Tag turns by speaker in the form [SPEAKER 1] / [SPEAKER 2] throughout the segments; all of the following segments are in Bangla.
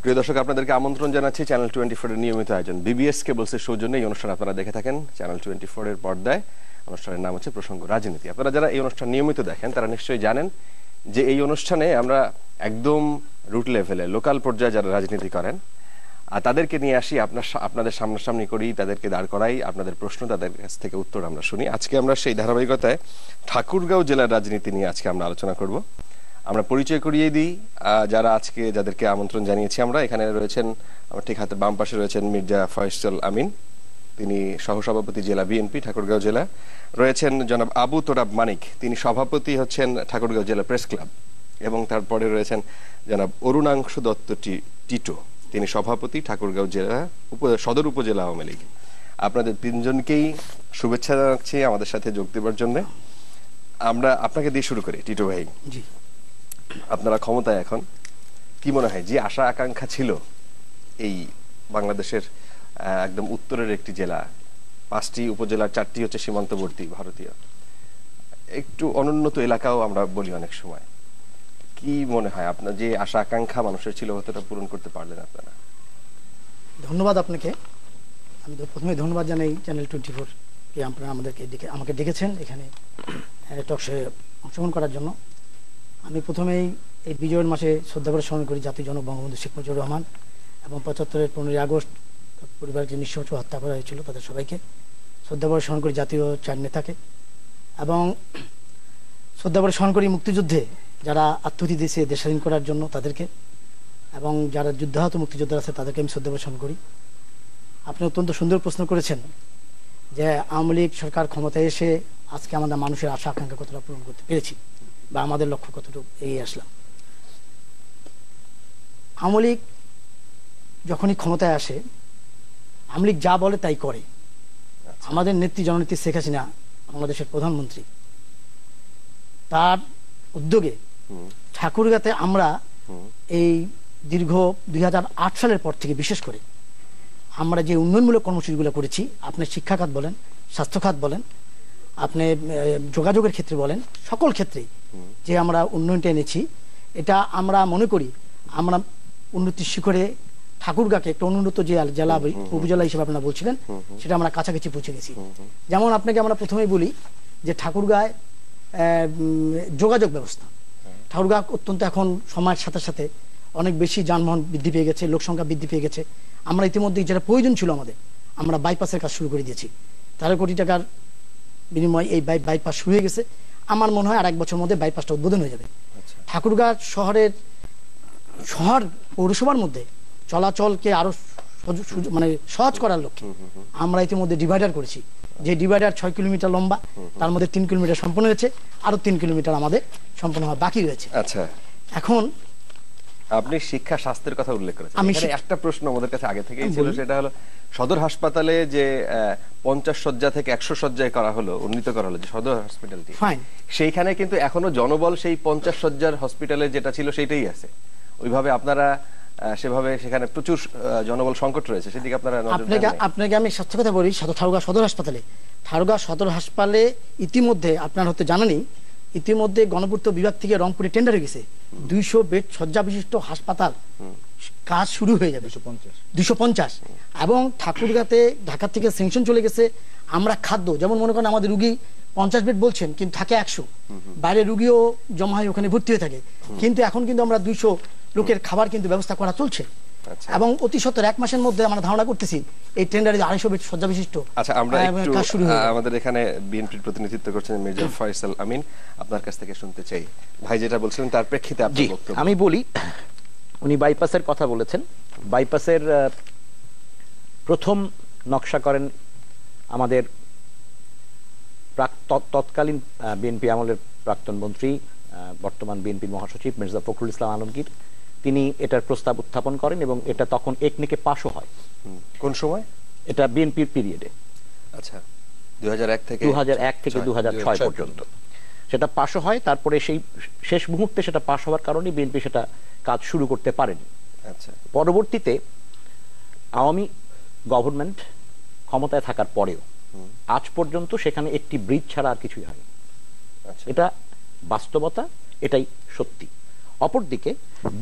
[SPEAKER 1] প্রিয় দর্শক, আপনাদেরকে আমন্ত্রণ জানাচ্ছি চ্যানেল 24 এর নিয়মিত আয়োজন বিবিএস কেবলসের সৌজন্যে এই অনুষ্ঠান আপনারা দেখে থাকেন চ্যানেল 24 এর পর্দায়। অনুষ্ঠানের নাম হচ্ছে প্রসঙ্গ রাজনীতি। আপনারা যারা এই অনুষ্ঠান নিয়মিত দেখেন তারা নিশ্চয়ই জানেন যে এই অনুষ্ঠানে আমরা একদম রুট লেভেলে লোকাল পর্যায়ে যারা রাজনীতি করেন আর তাদেরকে নিয়ে আসি, আপনাদের সামনাসামনি করি, তাদেরকে দাঁড় করাই, আপনাদের প্রশ্ন তাদের কাছ থেকে উত্তর আমরা শুনি। আজকে আমরা সেই ধারাবাহিকতায় ঠাকুরগাঁও জেলার রাজনীতি নিয়ে আজকে আমরা আলোচনা করব। আমরা পরিচয় করিয়ে দিই যারা আজকে যাদেরকে আমন্ত্রণ জানিয়েছি আমরা। এখানে রয়েছেন আমার ঠিক হাতে বাম পাশে রয়েছেন মির্জা ফয়সাল আমিন, তিনি সহসভাপতি জেলা বিএনপি ঠাকুরগাঁও জেলা। রয়েছেন জনাব আবু তোরাব মানিক, তিনি সভাপতি হচ্ছেন ঠাকুরগাঁও জেলা প্রেস ক্লাব। এবং তারপরে রয়েছেন জনাব অরুণাংশু দত্ত টিটো, তিনি সভাপতি ঠাকুরগাঁও জেলা সদর উপজেলা আওয়ামী লীগ। আপনাদের তিনজনকেই শুভেচ্ছা জানাচ্ছি আমাদের সাথে যোগ দেওয়ার জন্য। আমরা আপনাকে দিয়ে শুরু করি টিটো ভাই।
[SPEAKER 2] জি,
[SPEAKER 1] আপনারা ক্ষমতায় এখন, কি মনে হয় যে আশা আকাঙ্ক্ষা ছিল এই বাংলাদেশের একদম উত্তরের একটি জেলা, 5টি উপজেলার 4টি হচ্ছে সীমান্তবর্তী ভারতীয়, একটু অনুন্নত এলাকাও আমরা বলি অনেক সময়, কি মনে হয় আপনার যে আশা আকাঙ্ক্ষা মানুষের ছিল কতটা পূরণ করতে পারলেন আপনারা?
[SPEAKER 2] ধন্যবাদ আপনাকে। আমি তো প্রথমে ধন্যবাদ জানাই চ্যানেল 24 কে, আপনারা আমাকে ডেকেছেন এখানে টকশোয়ে অংশগ্রহণ করার জন্য। আমি প্রথমেই এই বিজয়ের মাসে শ্রদ্ধা করে স্মরণ করি জাতির জনক বঙ্গবন্ধু শেখ মুজিবুর রহমান এবং 75-এর 15ই আগস্ট পরিবারকে নিঃশংস হত্যা করা হয়েছিল, তাদের সবাইকে শ্রদ্ধা করে স্মরণ করি, জাতীয় 4 নেতাকে। এবং শ্রদ্ধা করে স্মরণ করি মুক্তিযুদ্ধে যারা আত্মহতি দিয়েছে দেশ স্বাধীন করার জন্য তাদেরকে, এবং যারা যুদ্ধাহত মুক্তিযোদ্ধা আছে তাদেরকে আমি শ্রদ্ধা করে স্মরণ করি। আপনি অত্যন্ত সুন্দর প্রশ্ন করেছেন যে আওয়ামী লীগ সরকার ক্ষমতায় এসে আজকে আমাদের মানুষের আশা আকাঙ্ক্ষা কতটা পূরণ করতে পেরেছি বা আমাদের লক্ষ্য কতটুকু এগিয়ে আসলাম। আওয়ামী লীগ যখনই ক্ষমতায় আসে, আওয়ামী লীগ যা বলে তাই করে। আমাদের নেত্রী জননেত্রী শেখ হাসিনা বাংলাদেশের প্রধানমন্ত্রী, তার উদ্যোগে ঠাকুরগাঁতে আমরা এই দীর্ঘ 2008 সালের পর থেকে বিশেষ করে আমরা যে উন্নয়নমূলক কর্মসূচিগুলো করেছি, আপনি শিক্ষা খাত বলেন, স্বাস্থ্য খাত বলেন, আপনি যোগাযোগের ক্ষেত্রে বলেন, সকল ক্ষেত্রেই যে আমরা উন্নয়নটা এনেছি, এটা আমরা মনে করি আমরা উন্নতির শিখরে ঠাকুরগাঁকে একটা অনুন্নত যে জেলা উপজেলা হিসেবে আপনারা বলছিলেন সেটা আমরা কাছাকাছি পৌঁছে গেছি। যেমন আপনাকে আমরা প্রথমেই বলি যে ঠাকুরগাঁয় যোগাযোগ ব্যবস্থা, ঠাকুরগাঁ অত্যন্ত এখন সময়ের সাথে সাথে অনেক বেশি যানবাহন বৃদ্ধি পেয়ে গেছে, লোকসংখ্যা বৃদ্ধি পেয়ে গেছে। আমরা ইতিমধ্যে যেটা প্রয়োজন ছিল আমাদের, আমরা বাইপাসের কাজ শুরু করে দিয়েছি। 13 কোটি টাকার বিনিময়ে এই বাইপাস শুরু হয়ে গেছে। আমার মনে হয় আর 1 বছর মধ্যে বাইপাসটা উদ্বোধন হয়ে যাবে। ঠাকুরগাঁ শহর পৌরসভার মধ্যে চলাচলকে আরো মানে সহজ করার লক্ষ্যে আমরা ইতিমধ্যে ডিভাইডার করেছি, যে ডিভাইডার 6 কিলোমিটার লম্বা, তার মধ্যে 3 কিলোমিটার সম্পন্ন হয়েছে, আরো 3 কিলোমিটার আমাদের সম্পন্ন হওয়া বাকি রয়েছে।
[SPEAKER 1] আচ্ছা,
[SPEAKER 2] এখন
[SPEAKER 1] আপনি শিক্ষা স্বাস্থ্যের কথা উল্লেখ করেছেন। এখানে একটা প্রশ্ন আমাদের কাছে আগে থেকেই ছিল, সেটা হলো সদর হাসপাতালে যে 50 শয্যা থেকে 100 শয্যায় করা হলো, উন্নীত করা হলো যে সদর হসপিটালটি, সেইখানে কিন্তু এখনো জনবল সেই 50 শয্যার হসপিটালে যেটা ছিল সেটাই আছে। ওইভাবে আপনারা সেভাবে সেখানে প্রচুর জনবল সংকট রয়েছে, সেদিকে আপনারা
[SPEAKER 2] আপনাকে আমি সত্য কথা বলি, ঠাকুরগাঁও সদর হাসপাতালে ইতিমধ্যে আপনার হতে জানানি, ইতিমধ্যে গণপূর্ত বিভাগ থেকে রংপুরে টেন্ডার হয়ে গেছে, 200 বেড শয্যা বিশিষ্ট হাসপাতাল কাজ শুরু হয়ে যাবে, 250। এবং ঠাকুরগাঁতে ঢাকা থেকে স্যাংশন চলে গেছে। আমরা খাদ্য, যেমন মনে করেন আমাদের রুগী 50 বেড বলছেন কিন্তু থাকে 100, বাইরে রুগীও জমা হয় ওখানে ভর্তি হয়ে থাকে, কিন্তু এখন কিন্তু আমরা 200 লোকের খাবার কিন্তু ব্যবস্থা করা চলছে। এবং অতি সত্তর 1 মাসের মধ্যে আমরা ধারণা করতেছি এই টেন্ডারে 250 বেড শয্যা বিশিষ্ট।
[SPEAKER 1] আচ্ছা, আমরা একটু আমাদের এখানে বিএনপির প্রতিনিধিত্ব করছেন মির্জা ফয়সাল আমিন, আপনার কাছ থেকে শুনতে চাই ভাই যেটা বলছিলেন তার প্রেক্ষিতে আপনার বক্তব্য।
[SPEAKER 3] আমি বলি, উনি বাইপাসের কথা বলেছেন। বাইপাসের প্রথম নকশা করেন আমাদের তৎকালীন বিএনপি আমলের প্রাক্তন মন্ত্রী, বর্তমান বিএনপির মহাসচিব মির্জা ফখরুল ইসলাম আলমগীর। তিনি এটার প্রস্তাব উত্থাপন করেন এবং এটা তখন একনেকে পাশও হয়।
[SPEAKER 1] কোন সময়?
[SPEAKER 3] এটা বিএনপির পিরিয়ডে,
[SPEAKER 1] আচ্ছা 2001 থেকে
[SPEAKER 3] 2006 পর্যন্ত সেটা পাশও হয়। তারপরে সেই শেষ মুহূর্তে সেটা পাশ হওয়ার কারণে বিএনপি সেটা কাজ শুরু করতে পারেনি। আচ্ছা, পরবর্তীতে আওয়ামী গভর্নমেন্ট ক্ষমতায় থাকার পরেও আজ পর্যন্ত সেখানে একটি ব্রিজ ছাড়া আর কিছুই হয়নি। এটা বাস্তবতা, এটাই সত্যি। অপরদিকে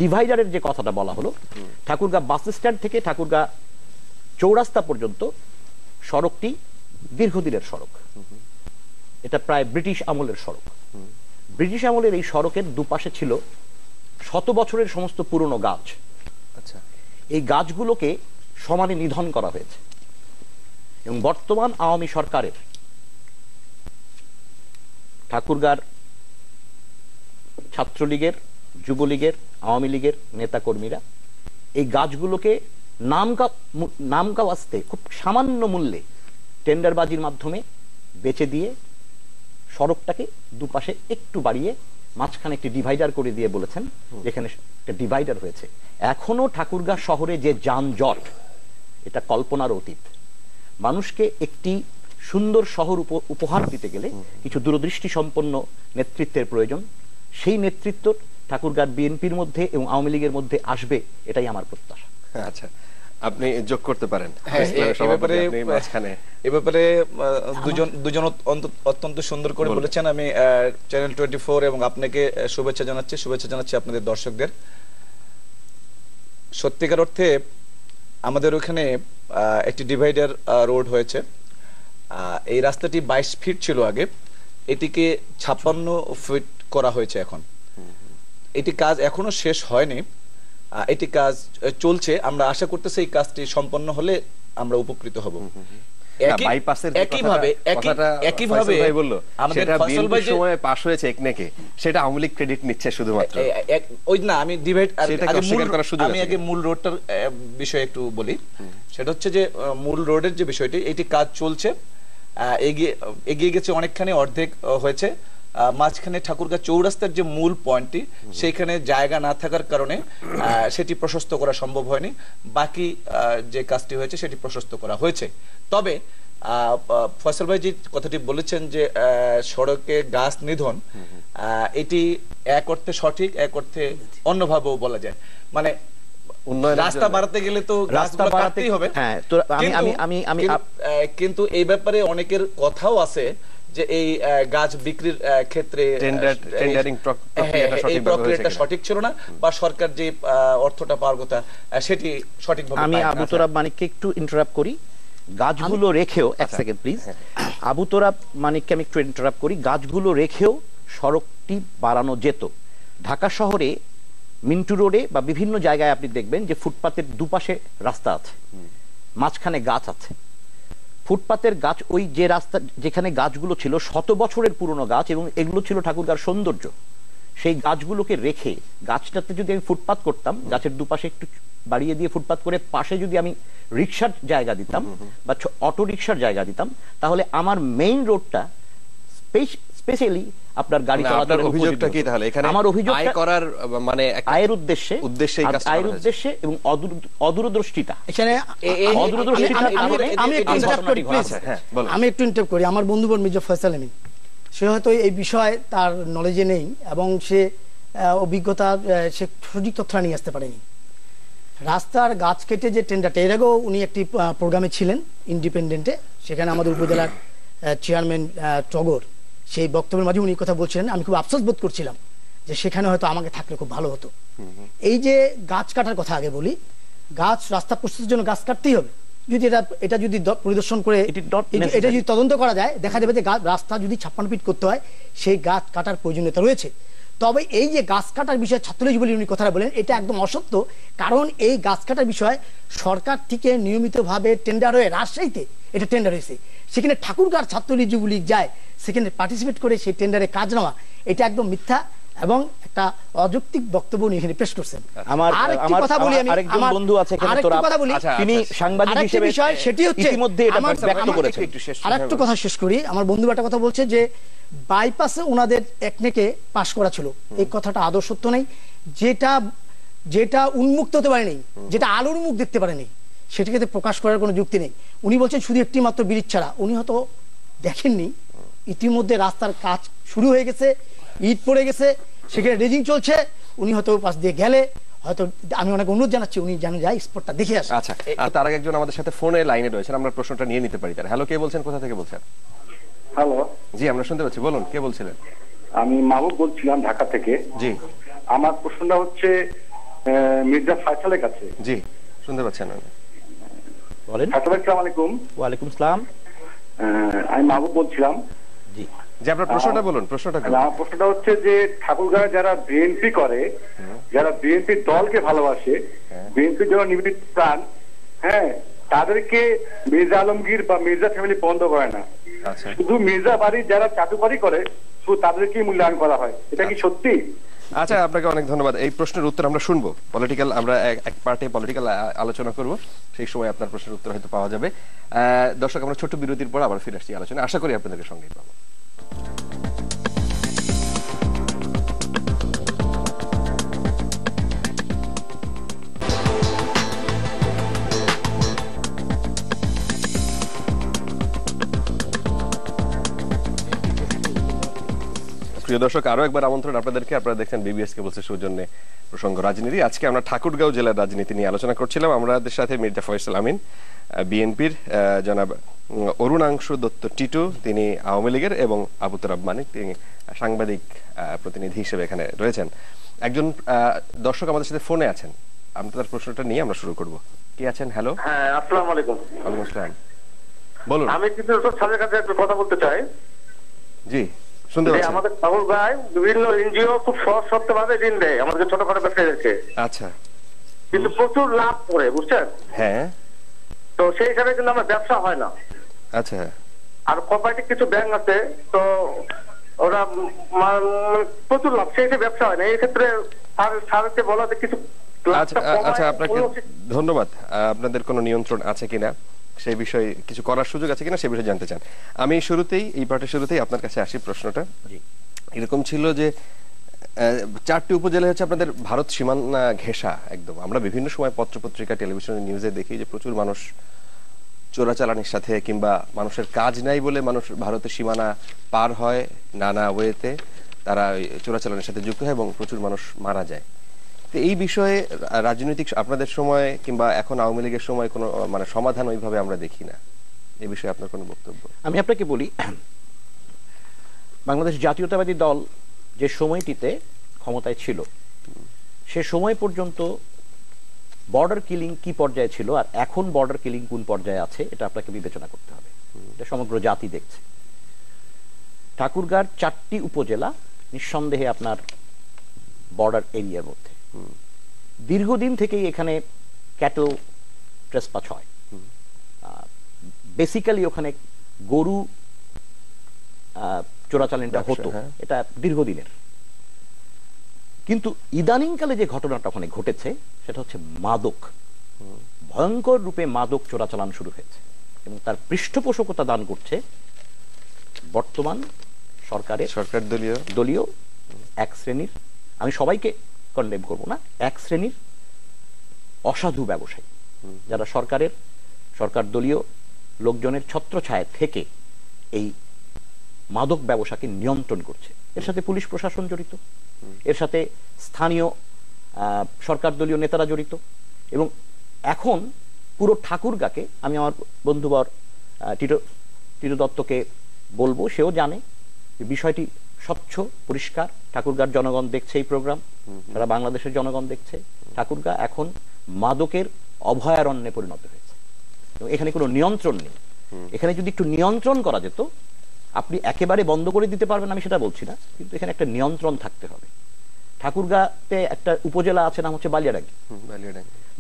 [SPEAKER 3] ডিভাইডারের যে কথাটা বলা হলো, ঠাকুরগাঁ বাস স্ট্যান্ড থেকে ঠাকুরগাঁ চৌরাস্তা পর্যন্ত সড়কটি দীর্ঘদিনের সড়ক। এটা প্রায় ব্রিটিশ আমলের সড়ক। ব্রিটিশ আমলের এই সড়কের দুপাশে ছিল শত বছরের সমস্ত পুরনো গাছ।
[SPEAKER 1] আচ্ছা,
[SPEAKER 3] এই গাছগুলোকে সমানে নিধন করা হয়েছে এবং বর্তমান আওয়ামী সরকারের ঠাকুরগাঁর ছাত্রলীগের, যুবলীগের, আওয়ামী লীগের নেতাকর্মীরা এই গাছগুলোকে নামকাওয়াস্তে খুব সামান্য মূল্যে টেন্ডারবাজির মাধ্যমে বেচে দিয়ে সড়কটাকে দুপাশে একটু বাড়িয়ে মাঝখানে একটি ডিভাইডার করে দিয়ে বলেছেন যেখানে একটা ডিভাইডার হয়েছে। এখনো ঠাকুরগাঁ শহরে যে যানজট, এটা কল্পনার অতীত। মানুষকে একটি সুন্দর শহর উপহার দিতে গেলে কিছু দূরদৃষ্টি সম্পন্ন নেতৃত্বের প্রয়োজন। সেই নেতৃত্ব ঠাকুরগাঁর বিএনপির মধ্যে এবং আওয়ামী লীগের মধ্যে আসবে, এটাই আমার প্রত্যাশা।
[SPEAKER 1] আচ্ছা, আপনি যোগ করতে পারেন।
[SPEAKER 4] এ ব্যাপারে দুজন অত্যন্ত সুন্দর করে বলেছেন। আমি চ্যানেল 24 এবং আপনাকে শুভেচ্ছা জানাচ্ছি আপনাদের দর্শকদের। সত্যিকার অর্থে আমাদের ওখানে একটি ডিভাইডার রোড হয়েছে। এই রাস্তাটি 22 ফিট ছিল আগে, এটিকে 56 ফিট করা হয়েছে এখন। এটি কাজ এখনো শেষ হয়নি, এটি কাজ চলছে। আমরা আশা করতেছি এই কাজটি সম্পন্ন হলে আমরা উপকৃত হব। একইভাবে আমাদের ফয়সাল ভাই যে সময় পাস হয়েছে একনেকে, সেটা আওয়ামী লীগ ক্রেডিট নিচ্ছে শুধুমাত্র। ওই না, আমি ডিভাইড আমি আগে মূল রোডটার বিষয়ে একটু বলি। সেটা হচ্ছে যে মূল রোডের যে বিষয়টি, এটি কাজ চলছে, এগিয়ে গেছে অনেকখানি, অর্ধেক হয়েছে। মাঝখানে ঠাকুরগাঁ চৌরাস্তার যে মূল পয়েন্টটি, সেইখানে জায়গা না থাকার কারণে সেটি প্রশস্ত করা সম্ভব হয়নি। বাকি যে কাজটি হয়েছে সেটি প্রশস্ত করা হয়েছে। তবে ফয়সাল ভাই যে কথাটি বলেছেন যে সড়কে গাছ নিধন, এটি এক অর্থে সঠিক, এক অর্থে অন্যভাবেও বলা যায়। মানে রাস্তা বাড়াতে গেলে তো গাছগুলো কাটতেই হবে। কিন্তু এই ব্যাপারে অনেকের কথাও আছে যে এই গাছ বিক্রির ক্ষেত্রে এই প্রক্রিয়াটা সঠিক ছিল না, বা সরকার যে অর্থটা পাওয়ার কথা সেটি সঠিকভাবে।
[SPEAKER 3] আমি আবু তোরাব মানিককে একটু ইন্টারাপ্ট করি। গাছগুলো রেখেও, এক সেকেন্ড প্লিজ, আবু তোরাব মানিককে আমি একটু ইন্টারাপ্ট করি। গাছগুলো রেখেও সড়কটি বাড়ানো যেত। ঢাকা শহরে মিন্টু রোডে বা বিভিন্ন জায়গায় আপনি দেখবেন যে ফুটপাতের দুপাশে রাস্তা আছে, মাঝখানে গাছ আছে। ফুটপাতের গাছ, ওই যে রাস্তা যেখানে গাছগুলো ছিল শত বছরের পুরনো গাছ, এবং এগুলো ছিল ঠাকুরগাঁর সৌন্দর্য। সেই গাছগুলোকে রেখে গাছটাতে যদি আমি ফুটপাত করতাম, গাছের দুপাশে একটু বাড়িয়ে দিয়ে ফুটপাত করে পাশে যদি আমি রিক্সার জায়গা দিতাম বা অটো রিক্সার জায়গা দিতাম, তাহলে আমার মেইন রোডটা স্পেশালি আপনার গাড়ি চলাচলের অভিযোগটা কি? তাহলে এখানে আমার অভিযোগ আয় করার মানে আয়ের উদ্দেশ্যে এবং অদূরদৃষ্টিতা। এখানে
[SPEAKER 2] আমি একটু ইন্টারাপ্ট করি। আমার বন্ধু মির্জা ফয়সাল আমিন, সে হয়তো এই বিষয়ে তার নলেজে নেই এবং সে অভিজ্ঞতা, সে সঠিক তথ্য নিয়ে আসতে পারেনি। রাস্তার গাছ কেটে যে টেন্ডারটা, এর আগেও উনি একটি প্রোগ্রামে ছিলেন ইন্ডিপেন্ডেন্টে, সেখানে আমাদের উপজেলার চেয়ারম্যান টগর, সেই বক্তব্যের মাঝে উনি কথা বলছিলেন। আমি খুব আফসোস বোধ করছিলাম যে সেখানে হয়তো আমাকে থাকলে খুব ভালো হতো। এই যে গাছ কাটার কথা আগে বলি, গাছ রাস্তা প্রস্তুতির জন্য গাছ কাটতেই হবে। যদি এটা যদি পরিদর্শন করে এটা যদি তদন্ত করা যায়, দেখা যাবে যে রাস্তা যদি 56 ফিট করতে হয়, সেই গাছ কাটার প্রয়োজনীয়তা রয়েছে। তবে এই যে গাছ কাটার বিষয়ে ছাত্রলীগ বলে উনি কথাটা বলেন, এটা একদম অসত্য। কারণ এই গাছ কাটার বিষয়ে সরকার থেকে নিয়মিতভাবে টেন্ডার হয়ে, রাজশাহীতে এটা টেন্ডার হয়েছে, সেখানে ঠাকুরগাঁর ছাত্রলীগ যুবলীগ যায়, সেখানে পার্টিসিপেট করে সেই টেন্ডারে কাজ নেওয়া, এটা একদম মিথ্যা এবং একটা অযৌক্তিক বক্তব্য উনি এখানে পেশ করছেন। আরেকটি কথা বলি, আমি আরেকজন বন্ধু আছে এখানে, তোরা তিনি সাংবাদিক হিসেবে সেটি হচ্ছে ইতিমধ্যে এটা ব্যক্ত করেছেন। আরেকটা কথা শেষ করি। আমার বন্ধু একটা কথা বলছে যে বাইপাসে ওনাদের একনেকে পাস করা ছিল, এই কথাটা আদৌ সত্য নেই। যেটা উন্মুক্ত হতে পারেনি, যেটা আলোর মুখ দেখতে পারেনি, সেটাকে প্রকাশ করার কোনো যুক্তি নেই। উনি বলছেন শুধু একটি মাত্র ব্রিজ ছাড়া। উনি হয়তো দেখেননি, ইতিমধ্যে রাস্তার কাজ শুরু হয়ে গেছে, ইট পড়ে গেছে, সেখানে রেজিং চলছে। উনি হয়তো পাশ দিয়ে গেলে হয়তো, আমি অনেক অনুরোধ জানাচ্ছি, উনি যেন যায় স্পটটা দেখে আসে।
[SPEAKER 1] আচ্ছা, তার আগে একজন আমাদের সাথে ফোনে লাইনে রয়েছেন, আমরা প্রশ্নটা নিয়ে নিতে পারি তার। হ্যালো, কে বলছেন, কোথা থেকে বলছেন?
[SPEAKER 5] হ্যালো,
[SPEAKER 1] জি আমরা শুনতে পাচ্ছি, বলুন কে বলছিলেন?
[SPEAKER 5] আমি মাহবুব বলছিলাম ঢাকা থেকে।
[SPEAKER 1] জি,
[SPEAKER 5] আমার প্রশ্নটা হচ্ছে মির্জা ফয়সালের কাছে।
[SPEAKER 1] জি, শুনতে পাচ্ছেন?
[SPEAKER 3] বলেন।
[SPEAKER 5] আসসালামু আলাইকুম।
[SPEAKER 3] ওয়ালাইকুম আসসালাম।
[SPEAKER 5] আমি মাহবুব বলছিলাম।
[SPEAKER 3] জি
[SPEAKER 1] জি, আপনার প্রশ্নটা বলুন।
[SPEAKER 5] আমার প্রশ্নটা হচ্ছে যে ঠাকুরগাঁও যারা বিএনপি করে, যারা বিএনপি দলকে ভালোবাসে, বিএনপির জন্য নিবেদিত প্রাণ, হ্যাঁ, তাদেরকে মির্জা আলমগীর বা মির্জা ফ্যামিলি বন্ধ করে না, শুধু মির্জা বাড়ির যারা চাটুকারি করে শুধু তাদেরকেই মূল্যায়ন করা হয়। এটা কি সত্যি?
[SPEAKER 1] আচ্ছা, আপনাকে অনেক ধন্যবাদ। এই প্রশ্নের উত্তর আমরা শুনবো, পলিটিক্যাল আমরা এক পার্টে পলিটিক্যাল আলোচনা করব, সেই সময় আপনার প্রশ্নের উত্তর হয়তো পাওয়া যাবে। দর্শক, আমরা ছোট্ট বিরতির পর আবার ফিরে আসছি আলোচনা, আশা করি আপনাদের সঙ্গে পাবো। প্রিয় দর্শক, আরো একবার আমন্ত্রণ আপনাদেরকে। আপনারা দেখছেন বিবিএস কেবলসের সৌজন্যে প্রসঙ্গ রাজনীতি। আজকে আমরা ঠাকুরগাঁও জেলার রাজনীতি নিয়ে আলোচনা করছিলাম। আমাদের সাথে মির্জা ফয়সাল আমিন, বিএনপির, জনাব অরুণাংশু দত্ত টিটু, তিনি আওয়ামী লীগের, এবং আবু তোরাব মানিক, তিনি সাংবাদিক প্রতিনিধি হিসেবে এখানে রয়েছেন। একজন দর্শক আমাদের সাথে ফোনে আছেন, আপনার প্রশ্নটা নিয়ে আমরা শুরু করব। কি আছেন? হ্যালো।
[SPEAKER 5] হ্যাঁ, আসসালামু আলাইকুম।
[SPEAKER 1] ওয়ালাইকুম আসসালাম, বলুন।
[SPEAKER 5] আমি কিন্তু স্যারের কাছে একটু কথা বলতে চাই।
[SPEAKER 1] জি, শুনতে পাচ্ছেন?
[SPEAKER 5] আমাদের ঠাকুরগাঁও বিভিন্ন এনজিও খুব সহজ শর্ত ভাবে ঋণ দেয় আমাদের ছোটখাটো ব্যবসায়ীদেরকে।
[SPEAKER 1] আচ্ছা।
[SPEAKER 5] কিন্তু প্রচুর লাভ করে, বুঝছেন?
[SPEAKER 1] হ্যাঁ।
[SPEAKER 5] তো সেই হিসাবে কিন্তু আমার ব্যবসা হয় না।
[SPEAKER 1] আচ্ছা। আর
[SPEAKER 5] কোঅপারেটিভ কিছু ব্যাংক আছে, তো ওরা প্রচুর লাভ, সেই হিসেবে ব্যবসা হয় না। এই ক্ষেত্রে স্যারকে বলা যে কিছু।
[SPEAKER 1] আচ্ছা, আপনাকে ধন্যবাদ। আপনাদের কোনো নিয়ন্ত্রণ আছে কিনা সেই বিষয়ে, কিছু করার সুযোগ আছে কিনা সেই বিষয়ে জানতে চান। আমি শুরুতেই, এই পার্টের শুরুতেই আপনার কাছে আসি। প্রশ্নটা এরকম ছিল যে 4টি উপজেলা হচ্ছে আপনাদের ভারত সীমানা ঘেঁষা একদম। আমরা বিভিন্ন সময় পত্রপত্রিকা, টেলিভিশন, নিউজে দেখি যে প্রচুর মানুষ চোরাচালানির সাথে, কিংবা মানুষের কাজ নাই বলে মানুষ ভারতের সীমানা পার হয় নানা ওয়েতে, তারা চোরাচালানির সাথে যুক্ত হয় এবং প্রচুর মানুষ মারা যায়। তো এই বিষয়ে রাজনৈতিক আপনাদের সময় কিংবা এখন আওয়ামী লীগের সময় কোনো সমাধান ওইভাবে আমরা দেখি না। এই বিষয়ে আপনার কোনো বক্তব্য?
[SPEAKER 3] আমি আপনাকে বলি, বাংলাদেশ জাতীয়তাবাদী দল যে সময়টিতে ক্ষমতায় ছিল, সে সময় পর্যন্ত বর্ডার কিলিং কি পর্যায়ে ছিল আর এখন বর্ডার কিলিং কোন পর্যায়ে আছে, এটা আপনাকে বিবেচনা করতে হবে। এটা সমগ্র জাতি দেখছে। ঠাকুরগাঁর 4টি উপজেলা নিঃসন্দেহে আপনার বর্ডার এরিয়ার মধ্যে। দীর্ঘদিন থেকেই এখানে ক্যাটল ট্রেসপাস হয়। বেসিক্যালি ওখানে গরু চোরাচালানটা হতো, এটা দীর্ঘদিনের। কিন্তু ইদানিংকালে যে ঘটনাটা ওখানে ঘটেছে সেটা হচ্ছে মাদক, ভয়ঙ্কর রূপে মাদক চোরাচালান শুরু হয়েছে এবং তার পৃষ্ঠপোষকতা দান করছে বর্তমান সরকার দলীয় এক শ্রেণীর, আমি সবাইকে কন্ডেম করব না, এক শ্রেণীর অসাধু ব্যবসায়ী, যারা সরকার দলীয় লোকজনের ছত্রছায়া থেকে এই মাদক ব্যবসাকে নিয়ন্ত্রণ করছে। এর সাথে পুলিশ প্রশাসন জড়িত, এর সাথে স্থানীয় সরকার দলীয় নেতারা জড়িত। এবং এখন পুরো ঠাকুরগাঁকে, আমি আমার বন্ধুবর টিটু দত্তকে বলবো, সেও জানে বিষয়টি স্বচ্ছ পরিষ্কার। ঠাকুরগাঁর জনগণ দেখছে এই প্রোগ্রাম, সারা বাংলাদেশের জনগণ দেখছে। ঠাকুরগাঁ এখন মাদকের অভয়ারণ্যে পরিণত হয়েছে এবং এখানে কোনো নিয়ন্ত্রণ নেই। এখানে যদি একটু নিয়ন্ত্রণ করা যেত, আপনি একেবারে বন্ধ করে দিতে পারবেন আমি সেটা বলছি না, কিন্তু এখানে একটা নিয়ন্ত্রণ থাকতে হবে। ঠাকুরগাঁতে একটা উপজেলা আছে, নাম হচ্ছে বালিয়াডাঙ্গি।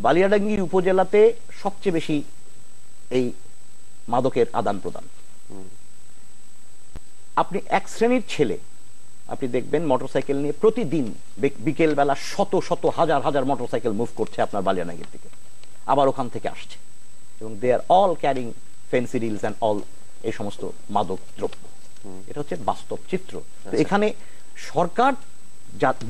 [SPEAKER 3] বালিয়াডাঙ্গি উপজেলাতে সবচেয়ে বেশি এই মাদকের আদান প্রদান। আপনি এক শ্রেণীর ছেলে, আপনি দেখবেন মোটরসাইকেল নিয়ে প্রতিদিন বিকেল বেলা শত শত হাজার হাজার মোটরসাইকেল মুভ করছে আপনার বালিয়াডাঙ্গির দিকে, আবার ওখান থেকে আসছে, এবং দে আর অল ক্যারিং ফেন্সিডিলস অ্যান্ড অল, এই সমস্ত মাদক দ্রব্য। এটা হচ্ছে বাস্তব চিত্র। এখানে সরকার,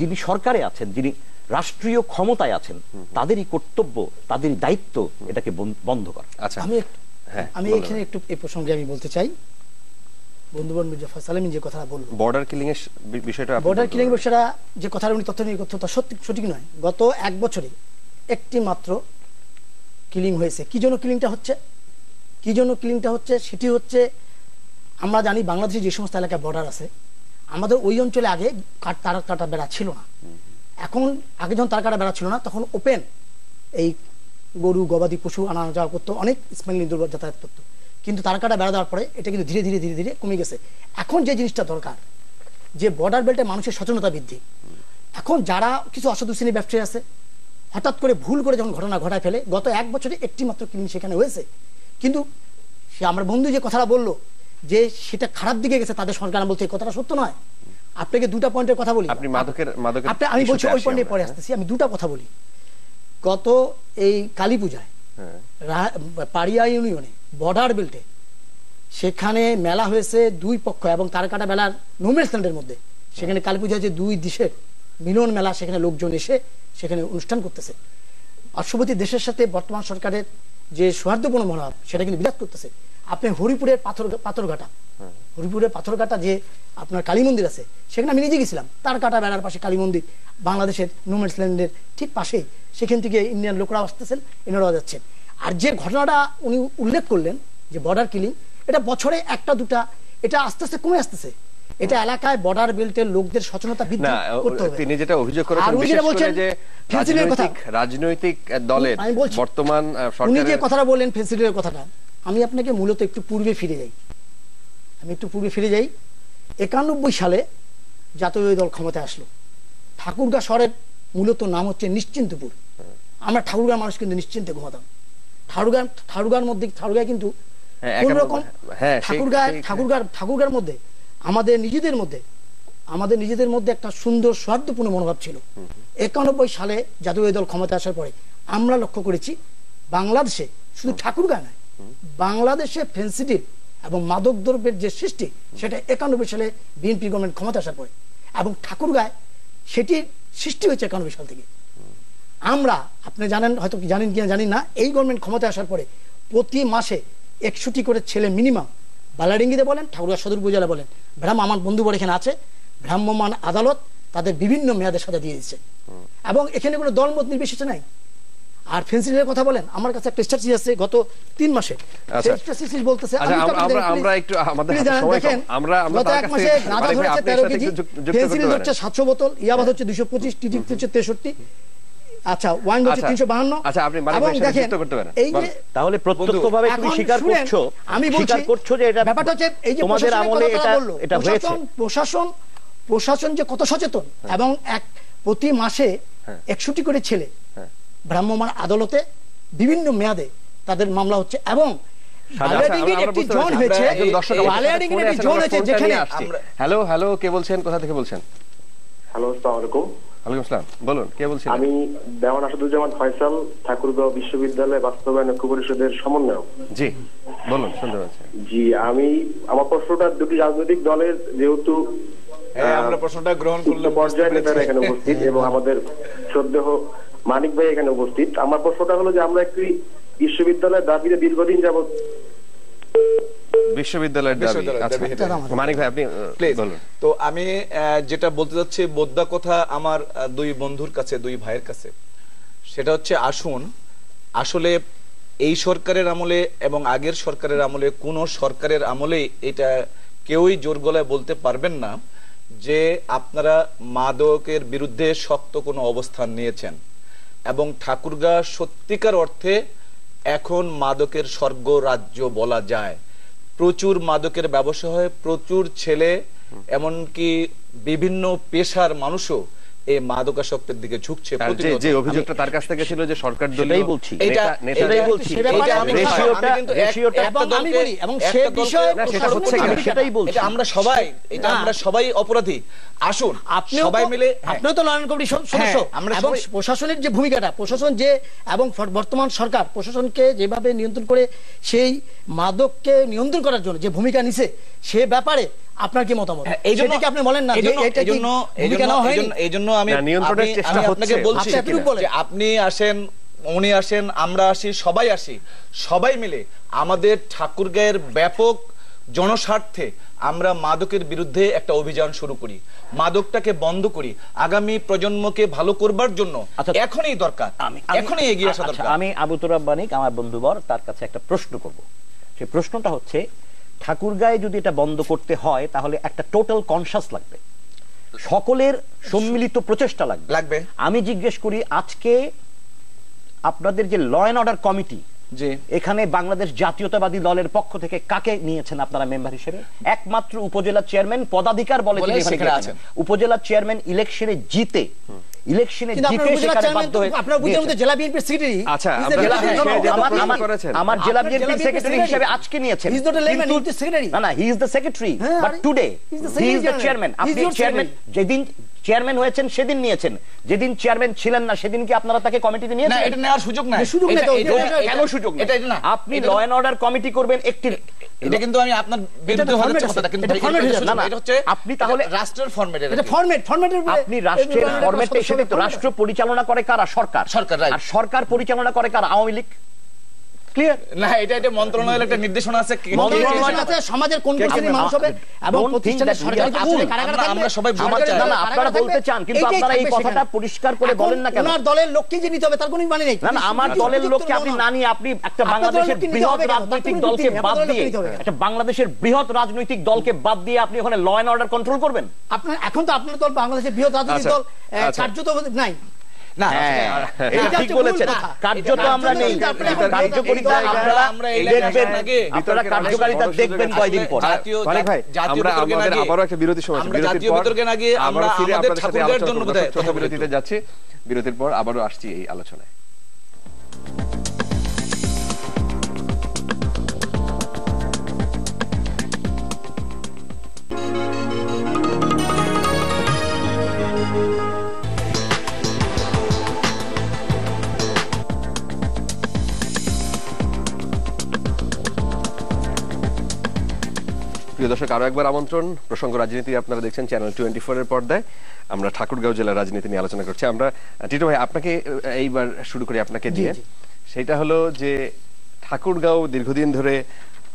[SPEAKER 3] যিনি সরকারে আছেন, যিনি রাষ্ট্রীয় ক্ষমতায় আছেন, তাদেরই কর্তব্য, তাদেরই দায়িত্ব এটাকে বন্ধ করা।
[SPEAKER 2] আচ্ছা, আমি এখানে একটু এই প্রসঙ্গে আমি বলতে চাই, বন্ধুবর মির্জা ফয়সাল আমিন যে কথা বলল,
[SPEAKER 1] বর্ডার কিলিং এর বিষয়টা,
[SPEAKER 2] বর্ডার কিলিং এর বিষয়টা যে কথা উনি তথ্য নিয়ে তথ্য সঠিক নয়। গত 1 বছরে একটি মাত্র কিলিং হয়েছে। কি জন্য কিলিংটা হচ্ছে সেটি হচ্ছে, আমরা জানি বাংলাদেশে যে সমস্ত এলাকায় বর্ডার আছে, আমাদের ওই অঞ্চলে আগে তারা কাটা বেড়া ছিল না। এখন আগে যখন তার কাটা বেড়া ছিল না, তখন ওপেন এই গরু গবাদি পশু আনা যাওয়া করতো, অনেক স্মাগলিং দুর্বল যাতায়াত করতো। কিন্তু তার কাটা বেড়া দেওয়ার পরে এটা কিন্তু ধীরে ধীরে ধীরে ধীরে কমে গেছে। এখন যে জিনিসটা দরকার, যে বর্ডার বেল্টে মানুষের সচেতনতা বৃদ্ধি। এখন যারা কিছু অসাধু শ্রেণী ব্যবসায়ী আছে, হঠাৎ করে ভুল করে যখন ঘটনা ঘটায় ফেলে, গত 1 বছরে একটি মাত্র ক্লিনিং সেখানে হয়েছে, কিন্তু সে আমার বন্ধু যে কথাটা বললো যে সেটা খারাপ দিকে গেছে, তাদের সরকার বলছে এই কথাটা সত্য নয়। আপনাকে 2টা পয়েন্টের কথা বলি,
[SPEAKER 1] আপনি
[SPEAKER 2] আমি বলছি ওই পয়েন্টে পরে আসতেছি। আমি 2টা কথা বলি। গত এই কালী পূজায় পাড়িয়া ইউনিয়নে বর্ডার বেল্টে সেখানে মেলা হয়েছে 2 পক্ষ এবং তারকাটা মেলার নোম্যান্সল্যান্ডের মধ্যে। সেখানে কালী পূজায় যে 2 দেশের মিলন মেলা, সেখানে লোকজন এসে সেখানে অনুষ্ঠান করতেছে। পার্শ্ববর্তী দেশের সাথে বর্তমান সরকারের যে সৌহার্দ্যপূর্ণ মনোভাব, সেটা কিন্তু বিরাট করতেছে। আপনি হরিপুরের পাথরঘাটা, হরিপুরের পাথরঘাটা যে আপনার কালী মন্দির আছে, সেখানে আমি নিজে গেছিলাম। তার কাটা বেড়ার পাশে কালী মন্দির, বাংলাদেশের নোম্যান্সল্যান্ডের ঠিক পাশেই। সেখান থেকে ইন্ডিয়ান লোকরা আসতেছেন, এনারাও যাচ্ছেন। আর যে ঘটনাটা উনি উল্লেখ করলেন যে বর্ডার কিলিং, এটা বছরে 1-2টা, এটা আস্তে আস্তে কমে আসতেছে। এটা এলাকায় বর্ডার বেল্টের লোকদের সচেতনতা বৃদ্ধি করতে হবে।
[SPEAKER 1] তিনি যেটা অভিযোগ করেছেন বিশেষ করে যে রাজনৈতিক দলের বর্তমান সরকারের,
[SPEAKER 2] উনি যে কথাটা বললেন ফেন্সিলের কথাটা, আমি আপনাকে মূলত একটু পূর্বে ফিরে যাই। 91 সালে জাতীয় দল ক্ষমতায় আসলো। ঠাকুরগাঁ শহরের মূলত নাম হচ্ছে নিশ্চিন্তপুর। আমরা ঠাকুরগাঁর মানুষ কিন্তু নিশ্চিন্তে ঘুমাতাম। ঠাকুরগাঁর মধ্যে, ঠাকুরগাঁ কিন্তু কোন রকম, ঠাকুরগাঁর মধ্যে আমাদের নিজেদের মধ্যে একটা সুন্দর সৌহার্দ্যপূর্ণ মনোভাব ছিল। 91 সালে জাতীয় দল ক্ষমতা আসার পরে আমরা লক্ষ্য করেছি বাংলাদেশে, শুধু ঠাকুরগাঁ নয়, বাংলাদেশে ফেন্সিডিল এবং মাদক দ্রব্যের যে সৃষ্টি, সেটা 91 সালে বিএনপি গভর্নমেন্ট ক্ষমতা আসার পরে, এবং ঠাকুরগাঁয় সেটির সৃষ্টি হয়েছে 91 সাল থেকে। আমরা, আপনি জানেন, হয়তো জানেন কিনা জানি না, এই গভর্নমেন্ট ক্ষমতা আসার পরে প্রতি মাসে 61টি করে ছেলে মিনিমাম বালাডিঙ্গিতে বলেন, ঠাকুরগাঁ সদর উপজেলা বলেন, আমার বন্ধুবর এখানে আছে, ভ্রাম্যমাণ আদালত তাদের বিভিন্ন মেয়াদের সাজা দিয়ে দিচ্ছে, এবং এখানে কোনো দলমত নির্বিশেষে নাই। আর ফেন্সিলের কথা বলেন, আমার কাছে একটা স্ট্যাটিস্টিক্স আছে গত 3 মাসে। স্ট্যাটিস্টিক্স বলতেছে
[SPEAKER 1] আমরা একটু আমাদের সময় কম, আমরা
[SPEAKER 2] গত 1 মাসে গাঁজা ধরেছে 13 কেজি, ফেন্সিল হচ্ছে 700 বোতল, ইয়াবা হচ্ছে 225, টিটি হচ্ছে 63, আচ্ছা ওয়াইন হচ্ছে 352।
[SPEAKER 1] আচ্ছা, আপনি এবং দেখেন
[SPEAKER 2] এই যে
[SPEAKER 3] তাহলে প্রত্যক্ষভাবে তুমি স্বীকার করছো,
[SPEAKER 2] আমি বলছি
[SPEAKER 3] যে এটা
[SPEAKER 2] ব্যাপারটা হচ্ছে এই যে
[SPEAKER 3] তোমাদের আমলে এটা হয়েছে।
[SPEAKER 2] প্রশাসন যে কত সচেতন, এবং প্রতি মাসে 61টি করে ছেলে ভ্রাম্যমাণ আদালতে বিভিন্ন মেয়াদে তাদের মামলা হচ্ছে, এবং
[SPEAKER 1] হ্যালো, কে বলছেন, কোথা থেকে বলছেন?
[SPEAKER 5] হ্যালো, আসসালামু আলাইকুম।
[SPEAKER 1] ওয়ালাইকুম আসসালাম, বলুন কে বলছেন?
[SPEAKER 5] আমি দেওয়ান আসাদুজ্জামান ফয়সাল, ঠাকুরগাঁও বিশ্ববিদ্যালয় বাস্তবায়ন ঐক্য পরিষদের সমন্বয়ক।
[SPEAKER 1] জি বলুন, শুনতে পাচ্ছি।
[SPEAKER 5] জি, আমার প্রশ্নটা দুটি রাজনৈতিক দলের, যেহেতু
[SPEAKER 4] আমরা প্রশ্নটা গ্রহণ করলাম,
[SPEAKER 5] পর্যায়ের নেতারা এখানে উপস্থিত এবং আমাদের শ্রদ্ধেয় মানিক ভাই এখানে উপস্থিত। আমার প্রশ্নটা হলো যে আমরা একটি বিশ্ববিদ্যালয়ের দাবিতে দীর্ঘদিন যাবৎ
[SPEAKER 1] বিশ্ববিদ্যালয়ের দাবি, মানিক ভাই আপনি বলুন।
[SPEAKER 4] তো আমি যেটা বলতে যাচ্ছি, বোদ্ধা কথা আমার 2 বন্ধুর কাছে, 2 ভাইয়ের কাছে, সেটা হচ্ছে আসলে এই সরকারের আমলে এবং আগের সরকারের আমলে, কোন সরকারের আমলে এটা কেউই জোর গলায় বলতে পারবেন না যে আপনারা মাদকের বিরুদ্ধে শক্ত কোনো অবস্থান নিয়েছেন। এবং ঠাকুরগাঁ সত্যিকার অর্থে এখন মাদকের স্বর্গ রাজ্য বলা যায়। প্রচুর মাদকের ব্যবসা হয়, প্রচুর ছেলে, এমনকি বিভিন্ন পেশার মানুষও এই মাদকাসক্তের দিকে ঝুঁকছে।
[SPEAKER 1] যে অভিযোগটা তার কাছ থেকে ছিল যে সরকার দলীয়,
[SPEAKER 3] বলছি
[SPEAKER 2] আমরা
[SPEAKER 4] সবাই অপরাধী। আসুন সবাই মিলে,
[SPEAKER 2] আপনিও তো লড়াই কমিটির সদস্য, এবং প্রশাসনের যে ভূমিকাটা, প্রশাসন যে এবং বর্তমান সরকার প্রশাসনকে যেভাবে নিয়ন্ত্রণ করে, সেই মাদককে নিয়ন্ত্রণ করার জন্য যে ভূমিকা নিছে, সে ব্যাপারে আপনার কি মতামত? এইজন্য আপনি বলেন না যে এটা কি ভূমিকা নেওয়া হয়নি?
[SPEAKER 4] এইজন্য আমি আপনাকে বলছি যে আপনি আসেন, উনি আসেন, আমরা আসি, সবাই আসি, সবাই মিলে আমাদের ঠাকুরগাঁয়ের ব্যাপক জনস্বার্থে আমরা মাদকের বিরুদ্ধে একটা অভিযান শুরু করি, মাদকটাকে বন্ধ করি, আগামী প্রজন্মকে ভালো করবার জন্য এখনই দরকার, এখনই এগিয়ে আসা দরকার।
[SPEAKER 3] আমি আবু তুরাব বানিক, আমার বন্ধুবর, তার কাছে একটা প্রশ্ন করব। সেই প্রশ্নটা হচ্ছে, ঠাকুরগাঁয়ে যদি এটা বন্ধ করতে হয় তাহলে একটা টোটাল কনসাস লাগবে। সকলের সম্মিলিত প্রচেষ্টা লাগবে। আমি জিজ্ঞেস করি, আজকে আপনাদের যে ল অ্যান্ড অর্ডার কমিটি,
[SPEAKER 4] যে
[SPEAKER 3] এখানে বাংলাদেশ জাতীয়তাবাদী দলের পক্ষ থেকে কাকে নিয়েছেন আপনারা মেম্বার হিসেবে? একমাত্র উপজেলা চেয়ারম্যান পদাধিকার বলে আছেন। উপজেলা চেয়ারম্যান ইলেকশনে জিতে সেখানে বাধ্য হয়ে
[SPEAKER 2] আপনারা বুঝেন যে জেলা বিএনপির সেক্রেটারি,
[SPEAKER 1] আচ্ছা
[SPEAKER 3] আমার জেলা বিএনপির সেক্রেটারি হিসেবে আজকে নিয়েছেন।
[SPEAKER 2] He is not a layman, he is the secretary.
[SPEAKER 3] না, he is the secretary, but today he is the chairman. আপনি চেয়ারম্যান, যেদিন চেয়ারম্যান হয়েছেন সেদিন নিয়েছেন, যেদিন চেয়ারম্যান ছিলেন না সেদিন কি আপনারা তাকে কমিটিতে নিয়েছেন?
[SPEAKER 4] না, এটা নেওয়ার সুযোগ নাই।
[SPEAKER 2] সুযোগ নেই তো,
[SPEAKER 3] কেন সুযোগ নেই? আপনি ল এন্ড অর্ডার কমিটি করবেন একটি,
[SPEAKER 4] এটা কিন্তু আমি আপনার বিরুদ্ধে হচ্ছে কথাটা, কিন্তু এটা হচ্ছে
[SPEAKER 3] আপনি তাহলে
[SPEAKER 4] রাষ্ট্রের ফরম্যাট,
[SPEAKER 2] এটা ফরম্যাটের উপরে
[SPEAKER 3] আপনি রাষ্ট্রের ফরম্যাটে সেটা তো রাষ্ট্র পরিচালনা করে কারা? সরকার। আর সরকার পরিচালনা করে কারা? আওয়ামী লীগ। ক্লিয়ার
[SPEAKER 4] না? এটা মন্ত্রণালয়ের একটা নির্দেশনা আছে,
[SPEAKER 2] সমাজের কোন শ্রেণীর মানুষ হবে এবং প্রতিষ্ঠানের সরকারি
[SPEAKER 4] আমরা সবাই
[SPEAKER 3] আপনারা বলতে চান, কিন্তু আপনারা এই কথাটা পরিষ্কার করে বলেন না কেন?
[SPEAKER 2] আপনার দলের লোককে যে নিতে হবে তার কোনো মানে নেই।
[SPEAKER 3] না, আমার দলের লোককে আপনি না নিয়ে আপনি একটা বাংলাদেশের বৃহৎ রাজনৈতিক দলকে বাদ দিয়ে, একটা বাংলাদেশের বৃহৎ রাজনৈতিক দলকে বাদ দিয়ে আপনি ওখানে ল এন্ড অর্ডার কন্ট্রোল করবেন?
[SPEAKER 2] আপনার এখন তো আপনার দল বাংলাদেশের বৃহৎ রাজনৈতিক দল কার্যত নাই।
[SPEAKER 3] না, এটা ঠিক বলেছেন, কার্যত আমরা নেই। কার্যকারিতা আপনারা কার্যকারিতা দেখবেন কয়দিন পর।
[SPEAKER 1] অনেক ভাই, আমরা আমাদের আবারও একটা বিরতি সময়,
[SPEAKER 4] বিরতির আগে আমরা আমাদের ঠাকুরগাঁওয়ের জন্য
[SPEAKER 1] কথা বিরতিতে যাচ্ছি, বিরতির পর আবারও আসছি এই আলোচনায়। প্রিয় দর্শক, আরো একবার আমন্ত্রণ। প্রসঙ্গ রাজনীতি আপনারা দেখছেন চ্যানেল 24 এর পর্দায়। আমরা ঠাকুরগাঁও জেলার রাজনীতি নিয়ে আলোচনা করছি। আমরা টিটো ভাই, আপনাকে এইবার শুরু করি আপনাকে দিয়ে। সেটা হলো যে ঠাকুরগাঁও দীর্ঘদিন ধরে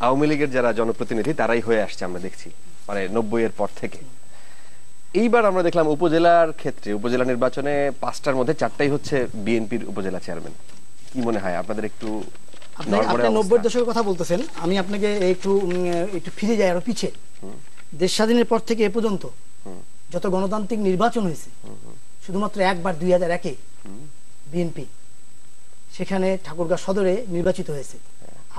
[SPEAKER 1] আওয়ামী লীগের যারা জনপ্রতিনিধি তারাই হয়ে আসছে, আমরা দেখছি মানে 90 এর পর থেকে। এইবার আমরা দেখলাম উপজেলার ক্ষেত্রে, উপজেলা নির্বাচনে 5টার মধ্যে 4টাই হচ্ছে বিএনপির উপজেলা চেয়ারম্যান। কি মনে হয় আপনাদের? একটু
[SPEAKER 2] আপনি 90-এর দশকের কথা বলতেছেন, আমি আপনাকে একটু ফিরে যাই আরো পিছে। দেশ স্বাধীনের পর থেকে এ পর্যন্ত যত গণতান্ত্রিক নির্বাচন হয়েছে, শুধুমাত্র একবার 2001-এ বিএনপি সেখানে ঠাকুরগাঁও সদরে নির্বাচিত হয়েছে।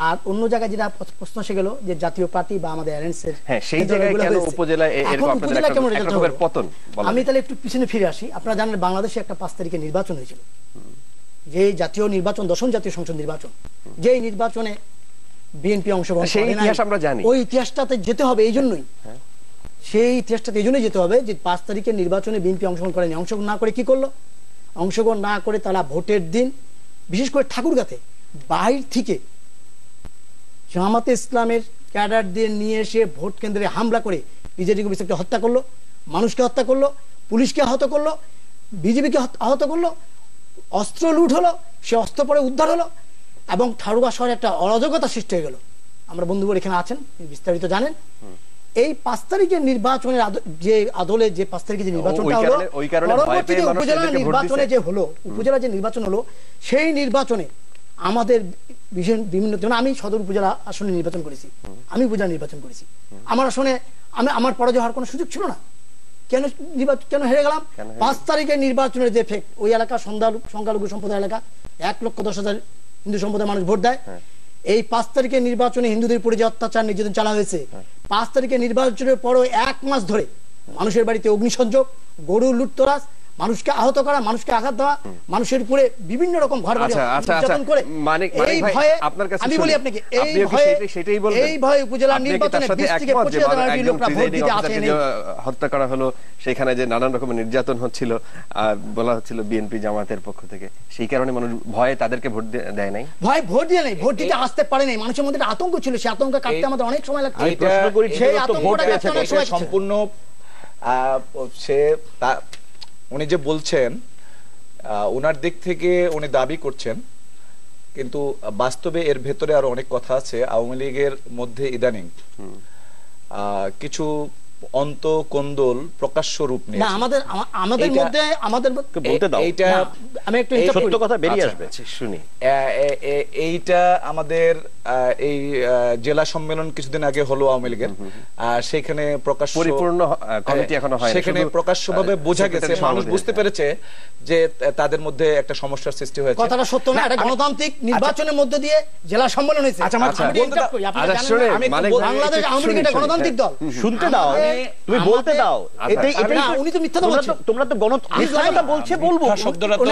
[SPEAKER 2] আর অন্য জায়গায় যেটা প্রশ্ন এসে গেল যে জাতীয় পার্টি বা আমাদের অ্যালায়েন্সের,
[SPEAKER 1] সেই জায়গায় কেন উপজেলায় এরকম আপনাদের একটা পতন?
[SPEAKER 2] আমি তাহলে একটু পিছনে ফিরে আসি। আপনারা জানেন বাংলাদেশে একটা 5 তারিখে নির্বাচন হয়েছিল, যে জাতীয় নির্বাচন, 10ম জাতীয় সংসদ নির্বাচন, যে নির্বাচনে বিএনপি অংশগ্রহণ করে না।
[SPEAKER 1] আমরা জানি
[SPEAKER 2] ওই ইতিহাসটাতে যেতে হবে, এই জন্যই সেই ইতিহাসটাতে এই জন্যই যেতে হবে যে 5 তারিখের নির্বাচনে বিএনপি অংশগ্রহণ করেনি। অংশগ্রহণ না করে কি করলো? অংশগ্রহণ না করে তারা ভোটের দিন, বিশেষ করে ঠাকুরগাঁতে বাহির থেকে জামাতে ইসলামের ক্যাডারদের নিয়ে এসে ভোট কেন্দ্রে হামলা করে বিজেপি অফিসারকে হত্যা করলো, মানুষকে হত্যা করলো, পুলিশকে আহত করলো, বিজেপিকে আহত করলো, অস্ত্র লুট হলো, সে অস্ত্র পরে উদ্ধার হলো এবং ঠাকুরগাঁও শহরে একটা অরাজকতা সৃষ্টি হয়ে গেল। আমরা বন্ধুবর এখানে আছেন, বিস্তারিত জানেন। এই 5 তারিখের নির্বাচনের যে আদলে যে 5 তারিখে যে নির্বাচনটা হলো, পরবর্তীতে উপজেলা নির্বাচনে যে হলো, উপজেলা যে নির্বাচন হলো, সেই নির্বাচনে আমাদের বিভিন্ন, যেমন আমি সদর উপজেলা আসনে নির্বাচন করেছি, আমি উপজেলা নির্বাচন করেছি। আমার আসনে আমার পরাজয় হওয়ার কোনো সুযোগ ছিল না। কেন হেরে গেলাম? 5 তারিখের নির্বাচনের যে ফেক, ওই এলাকা সংখ্যালঘু সম্প্রদায় এলাকা, 1,10,000 হিন্দু সম্প্রদায়ের মানুষ ভোট দেয়। এই 5 তারিখের নির্বাচনে হিন্দুদের উপরে যে অত্যাচার নির্যাতন চালা হয়েছে, 5 তারিখের নির্বাচনের পরও 1 মাস ধরে মানুষের বাড়িতে অগ্নিসংযোগ, গরু লুটতরাজ, মানুষকে আহত করা, মানুষকে আঘাত দেওয়া, মানুষের উপরে বিভিন্ন রকম ঘর বাড়ি নির্যাতন করে, এই ভয়ে আমি বলি আপনাকে, এই ভয়ে উপজেলা নির্বাচনে 20 থেকে 25,000 লোকরা ভোট দিতে আসেনি।
[SPEAKER 1] হত্যা করা হলো, সেখানে যে নানান রকমের নির্যাতন হচ্ছিল, বলা হচ্ছিল বিএনপি জামাতের পক্ষ থেকে, সেই কারণে মানুষ ভয়ে তাদেরকে ভোট দেয় নাই,
[SPEAKER 2] ভয় ভোট দিয়ে নাই, ভোট দিতে আসতে পারে নাই। মানুষের মধ্যে আতঙ্ক ছিল, সেই আতঙ্ক কাটতে আমাদের অনেক সময় লাগছে। সেই আতঙ্কটা
[SPEAKER 4] সম্পূর্ণ সে উনি যে বলছেন, ওনার দিক থেকে উনি দাবি করছেন, কিন্তু বাস্তবে এর ভেতরে আরো অনেক কথা আছে। আওয়ামী লীগের মধ্যে ইদানিং কিছু অন্তকোন্দল প্রকাশ্য রূপ নিয়েছে।
[SPEAKER 2] না আমাদের মধ্যে
[SPEAKER 3] বলতে দাও,
[SPEAKER 4] এইটা
[SPEAKER 2] আমি একটু
[SPEAKER 3] সত্য কথা বেরিয়ে আসবে,
[SPEAKER 1] শুনি।
[SPEAKER 4] এইটা আমাদের এই জেলা সম্মেলন কিছুদিন আগে হলো আওয়ামী লীগের, সেখানে প্রকাশ্য
[SPEAKER 1] পরিপূর্ণ কমিটি এখনো হয়নি,
[SPEAKER 4] সেখানে প্রকাশ্যভাবে বোঝা গেছে, মানুষ বুঝতে পেরেছে যে তাদের মধ্যে একটা সমস্যার সৃষ্টি হয়েছে।
[SPEAKER 2] কথাটা সত্য না, এটা গণতান্ত্রিক নির্বাচনের মধ্য দিয়ে জেলা সম্মেলন হয়েছে।
[SPEAKER 4] আচ্ছা
[SPEAKER 2] বাংলাদেশ আওয়ামী লীগ এটা গণতান্ত্রিক দল।
[SPEAKER 3] শুনতে দাও, তুমি বলতে দাও।
[SPEAKER 2] উনি তো মিথ্যা বলছেন,
[SPEAKER 3] তোমরা তো মিথ্যা কথা বলছে, বলবো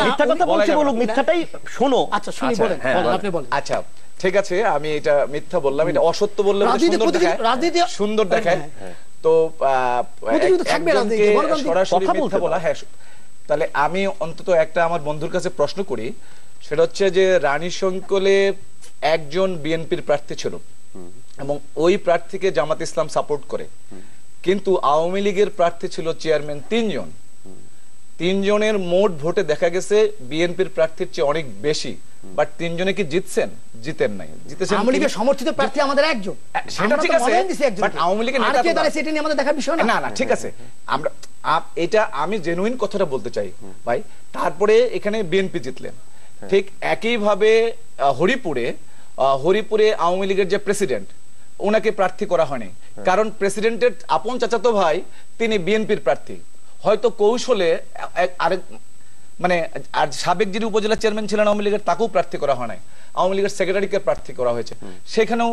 [SPEAKER 3] মিথ্যা কথা বলছে, বলুক, মিথ্যাটাই শোনো।
[SPEAKER 2] আচ্ছা শুনি, বলেন, আপনি বলেন।
[SPEAKER 4] আচ্ছা ঠিক আছে, আমি এটা মিথ্যা বললাম, এটা অসত্য বললে সুন্দর দেখায়, তো সরাসরি মিথ্যা বলা। হ্যাঁ, তাহলে আমি অন্তত একটা আমার বন্ধুর কাছে প্রশ্ন করি, সেটা হচ্ছে যে রানী শঙ্কলে একজন বিএনপির প্রার্থী ছিল এবং ওই প্রার্থীকে জামাত ইসলাম সাপোর্ট করে, কিন্তু আওয়ামী লীগের প্রার্থী ছিল চেয়ারম্যান 3 জন। 3 জনের মোট ভোটে দেখা গেছে বিএনপির প্রার্থীর চেয়ে অনেক বেশি, বাট 3 জনে কি জিতছেন? জিতেন নাই। জিতেছেন
[SPEAKER 2] আওয়ামী লীগের সমর্থিত প্রার্থী আমাদের একজন,
[SPEAKER 4] সেটা ঠিক আছে, বাট আওয়ামী লীগের নেতা তো
[SPEAKER 2] সেটা নিয়ে আমাদের দেখার বিষয় না।
[SPEAKER 4] না ঠিক আছে, আমরা এটা আমি জেনুইন কথাটা বলতে চাই ভাই। তারপরে এখানে বিএনপি জিতলেন, ঠিক একইভাবে হরিপুরে আওয়ামী লীগের যে প্রেসিডেন্ট, ওনাকে প্রার্থী করা হয়নি, কারণ প্রেসিডেন্টের আপন চাচাতো ভাই তিনি বিএনপির প্রার্থী। হয়তো কৌশলে আরেক মানে আর সাবেক যিনি উপজেলা চেয়ারম্যান ছিলেন আওয়ামী লীগের, তাকেও প্রার্থী করা হয় নাই, আওয়ামী লীগের সেক্রেটারিকে প্রার্থী করা হয়েছে, সেখানেও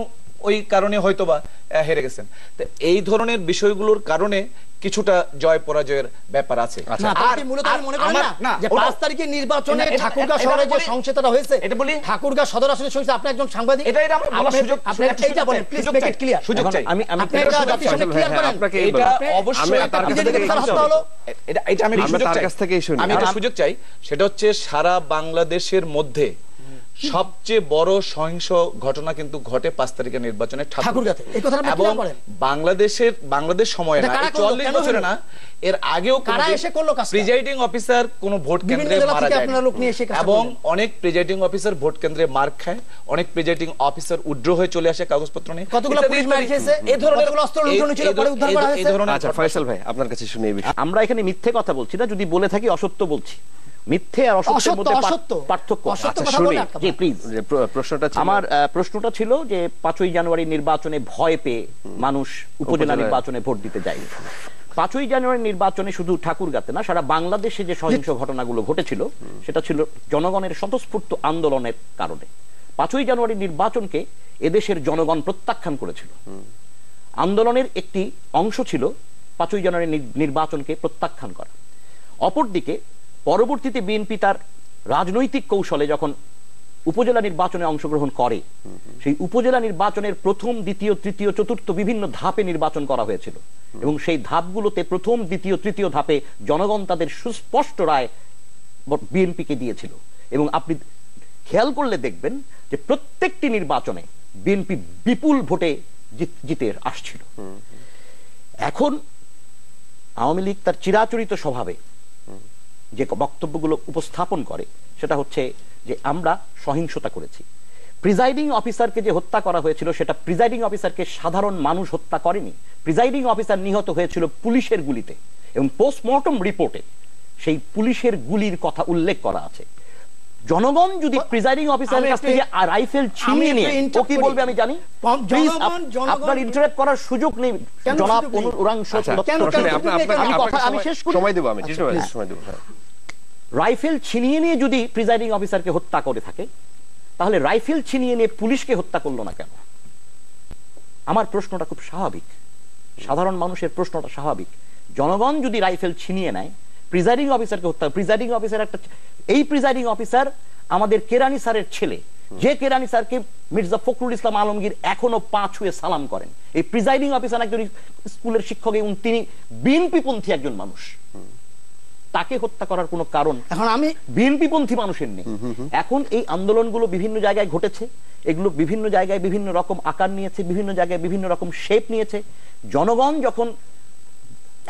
[SPEAKER 4] ওই কারণে হয়তোবা হেরে গেছেন। তো এই ধরনের বিষয়গুলোর কারণে কিছুটা জয় পরাজয়ের ব্যাপার আছে।
[SPEAKER 2] নির্বাচনে ঠাকুরগাঁও শহরে যে সংসদটা হয়েছে, এটা বলি ঠাকুরগাঁও সদর আসনে হয়েছে, আপনি একজন সাংবাদিক,
[SPEAKER 4] এটা আমার সুযোগ,
[SPEAKER 2] এইটা বলেন প্লিজ, মেক ইট ক্লিয়ার।
[SPEAKER 4] সুযোগ চাই, আমি
[SPEAKER 2] ক্লিয়ার করেন,
[SPEAKER 1] আপনাকে
[SPEAKER 4] এটা অবশ্যই
[SPEAKER 1] তার কাছ থেকে
[SPEAKER 4] হলো, এটা আমি তার কাছ থেকেই শুনি, আমি এটা সুযোগ চাই। সেটা হচ্ছে সারা বাংলাদেশের মধ্যে সবচেয়ে বড় সহিংস ঘটনা কিন্তু ঘটে 5 তারিখের নির্বাচনে ঠাকুরগাঁওতে। এবং বাংলাদেশ সময় না, 44 বছরে না, এর আগেও প্রিজাইডিং অফিসার কোন ভোট কেন্দ্রে মারা যায়, এবং অনেক প্রিজাইডিং অফিসার ভোট কেন্দ্রে মার খায়, অনেক প্রিজাইডিং অফিসার উড্র হয়ে চলে আসে কাগজপত্র নিয়ে। এই ধরনের
[SPEAKER 1] আচ্ছা ফয়সাল ভাই, আপনার কাছে শুনে এই বিষয়।
[SPEAKER 3] আমরা এখানে মিথ্যে কথা বলছি না, যদি বলে থাকি অসত্য বলছি। মিথ্যে আর অসত্যের মধ্যে পার্থক্য। জি প্লিজ, আমার প্রশ্নটা ছিল যে 5ই জানুয়ারি নির্বাচনে ভয় পেয়ে মানুষ উপজেলা নির্বাচনে ভোট দিতে যায়নি। 5ই জানুয়ারি নির্বাচনে শুধু ঠাকুরগাঁওতে না, সারা বাংলাদেশে যে সহিংস ঘটনাগুলো ঘটেছিল সেটা ছিল জনগণের স্বতঃস্ফূর্ত আন্দোলনের কারণে। 5ই জানুয়ারি নির্বাচনকে এদেশের জনগণ প্রত্যাখ্যান করেছিল। আন্দোলনের একটি অংশ ছিল 5ই জানুয়ারি নির্বাচনকে প্রত্যাখ্যান করা। অপরদিকে পরবর্তীতে বিএনপি তার রাজনৈতিক কৌশলে যখন উপজেলা নির্বাচনে অংশগ্রহণ করে, সেই উপজেলা নির্বাচনের প্রথম, দ্বিতীয়, তৃতীয়, চতুর্থ বিভিন্ন ধাপে নির্বাচন করা হয়েছিল, এবং সেই ধাপগুলোতে প্রথম, দ্বিতীয়, তৃতীয় ধাপে জনগণ তাদের সুস্পষ্ট রায় বিএনপিকে দিয়েছিল। এবং আপনি খেয়াল করলে দেখবেন যে প্রত্যেকটি নির্বাচনে বিএনপি বিপুল ভোটে জিতে আসছিল। এখন আওয়ামী লীগ তার চিরাচরিত স্বভাবে যে বক্তব্যগুলো উপস্থাপন করে সেটা হচ্ছে যে আমরা সহিংসতা করেছি। প্রিজাইডিং অফিসারকে যে হত্যা করা হয়েছিল, সেটা প্রিজাইডিং অফিসারকে সাধারণ মানুষ হত্যা করেনি, প্রিজাইডিং অফিসার নিহত হয়েছিল পুলিশের গুলিতে, এবং পোস্টমর্টম রিপোর্টে সেই পুলিশের গুলির কথা উল্লেখ করা আছে। জনগণ যদি প্রিজাইডিং অফিসারের কাছ থেকে রাইফেল ছিনিয়ে নিয়ে, ও কি বলবে আমি জানি, আপনার ইন্টারাপ্ট করার সুযোগ নেই জনাব অনুরাংশ। আমি শেষ করি, সময় দেব, আমি সময় দেব। রাইফেল ছিনিয়ে নিয়ে যদি প্রিজাইডিং অফিসারকে হত্যা করে থাকে, তাহলে রাইফেল ছিনিয়ে নিয়ে পুলিশকে হত্যা করলো না কেন? আমার প্রশ্নটা খুব স্বাভাবিক, সাধারণ মানুষের প্রশ্নটা স্বাভাবিক। জনগণ যদি রাইফেল ছিনিয়ে নেয়, প্রিজাইডিং অফিসারকে হত্যা, প্রিজাইডিং অফিসার একটা, এই প্রিজাইডিং অফিসার আমাদের কেরানি স্যারের ছেলে, যে কেরানি স্যারকে মির্জা ফখরুল ইসলাম আলমগীর এখনো পা ছুঁয়ে সালাম করেন। এই প্রিজাইডিং অফিসার একজন স্কুলের শিক্ষক, এবং তিনি বিএনপি পন্থী একজন মানুষ। তাকে হত্যা করার কোনো কারণ এখন আমি বিএনপি পন্থী মানুষের নেই। এখন এই আন্দোলনগুলো বিভিন্ন জায়গায় ঘটেছে, এগুলো বিভিন্ন জায়গায় বিভিন্ন রকম আকার নিয়েছে, বিভিন্ন জায়গায় বিভিন্ন রকম শেপ নিয়েছে। জনগণ যখন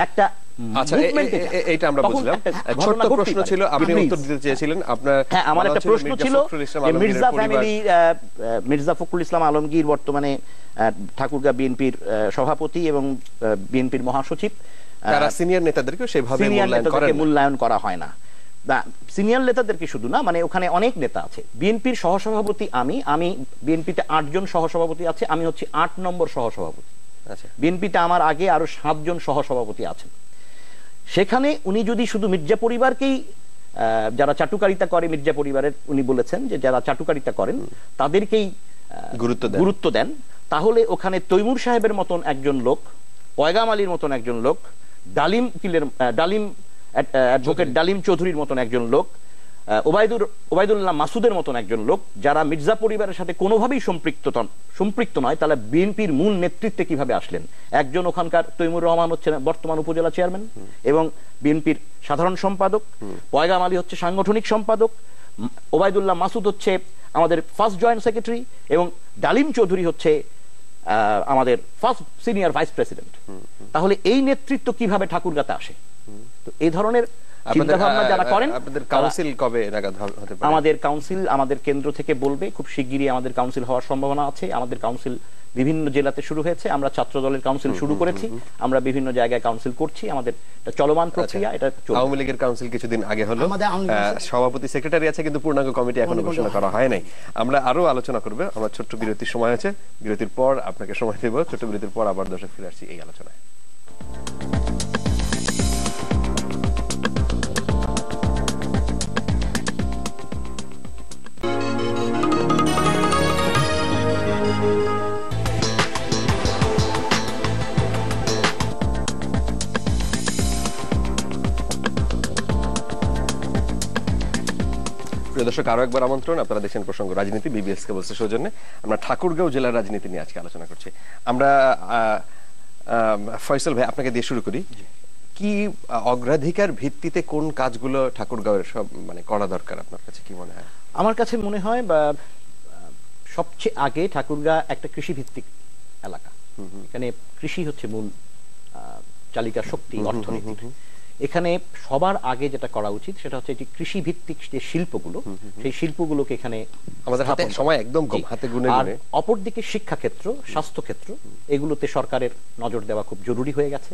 [SPEAKER 3] একটা
[SPEAKER 1] আচ্ছা, এইটা আমরা বুঝলাম। ছোট্ট প্রশ্ন ছিল, আপনি উত্তর দিতে চেয়েছিলেন আপনার।
[SPEAKER 3] হ্যাঁ, আমার একটা প্রশ্ন ছিল মির্জা ফ্যামিলি, মির্জা ফখরুল ইসলাম আলমগীর বর্তমানে ঠাকুরগাঁও বিএনপির সভাপতি এবং বিএনপির মহাসচিব,
[SPEAKER 1] তারা সিনিয়র নেতাদেরকে সেভাবে
[SPEAKER 3] মূল্যায়ন করা হয় না। সিনিয়র নেতাদেরকে শুধু না, মানে ওখানে অনেক নেতা আছে। বিএনপির সহসভাপতি আমি বিএনপিতে 8 জন সহসভাপতি আছে, আমি হচ্ছি 8 নম্বর সহসভাপতি। বিএনপিতে আমার আগে আরো 7 জন সহসভাপতি আছেন। সেখানে উনি যদি শুধু মির্জা পরিবারকেই, যারা চাটুকারিতা করে মির্জা পরিবারের, উনি বলেছেন যে যারা চাটুকারিতা করেন তাদেরকেই গুরুত্ব দেন, তাহলে ওখানে তৈমুর সাহেবের মতন একজন লোক, পয়গাম আলীর মতন একজন লোক, অ্যাডভোকেট ডালিম চৌধুরীর মতন একজন লোক, ওবায়দুল্লাহ মাসুদের মতন একজন লোক, যারা মির্জা পরিবারের সাথে কোনোভাবেই সম্পৃক্ত নয়, তাহলে বিএনপির মূল নেতৃত্বে কিভাবে আসলেন? একজন ওখানকার তৈমুর রহমান হচ্ছেন বর্তমান উপজেলা চেয়ারম্যান এবং বিএনপির সাধারণ সম্পাদক, পয়গাম আলী হচ্ছে সাংগঠনিক সম্পাদক, ওবায়দুল্লাহ মাসুদ হচ্ছে আমাদের ফার্স্ট জয়েন্ট সেক্রেটারি এবং ডালিম চৌধুরী হচ্ছে আমাদের ফার্স্ট সিনিয়র ভাইস প্রেসিডেন্ট। তাহলে এই নেতৃত্ব কিভাবে ঠাকুরগাঁতে আসে? তো এই ধরনের চিন্তাভাবনা যারা করেন,
[SPEAKER 1] আপনাদের কাউন্সিল কবে নাগাদ হতে পারে?
[SPEAKER 3] আমাদের কাউন্সিল আমাদের কেন্দ্র থেকে বলবে, খুব শিগগিরই আমাদের কাউন্সিল হওয়ার সম্ভাবনা আছে। আমাদের কাউন্সিল বিভিন্ন জেলাতে শুরু হয়েছে, আমরা ছাত্র দলের কাউন্সিল শুরু করেছি, আমরা বিভিন্ন জায়গায় কাউন্সিল করছি, আমাদের এটা চলমান প্রক্রিয়া। এটা
[SPEAKER 1] আওয়ামী লীগের কাউন্সিল কিছুদিন আগে হলো, সভাপতি সেক্রেটারি আছে, কিন্তু পূর্ণাঙ্গ কমিটি এখনো ঘোষণা করা হয় নাই। আমরা আরো আলোচনা করব, আমরা ছোট্ট বিরতির সময় আছে, বিরতির পর আপনাকে সময় দেব, ছোট্ট বিরতির পর আবার দর্শক ফিরে আসছি এই আলোচনায়। দর্শক, আরো একবার আমন্ত্রণ, আপনারা দেখছেন প্রসঙ্গ রাজনীতি, বিবিএস কেবলসের সৌজন্যে। আমরা ঠাকুরগাঁও জেলার রাজনীতি নিয়ে আজকে আলোচনা করছি। আমরা ফয়সাল ভাই, আপনাকে দিয়ে শুরু করি। কি অগ্রাধিকার ভিত্তিতে কোন কাজগুলো ঠাকুরগাঁওয়ের সব মানে করা দরকার আপনার কাছে কি মনে হয়?
[SPEAKER 3] আমার কাছে মনে হয় সবচেয়ে আগে ঠাকুরগাঁও একটা কৃষি ভিত্তিক এলাকা, এখানে কৃষি হচ্ছে মূল চালিকা শক্তি অর্থনীতির। এখানে সবার আগে যেটা করা উচিত সেটা হচ্ছে এটি কৃষি ভিত্তিক যে শিল্পগুলো, সেই শিল্পগুলোকে এখানে
[SPEAKER 1] আমাদের হাতে সময় একদম কম, হাতে গুনে গুনে।
[SPEAKER 3] অপরদিকে শিক্ষা ক্ষেত্র, স্বাস্থ্য ক্ষেত্র, এগুলোতে সরকারের নজর দেওয়া খুব জরুরি হয়ে গেছে।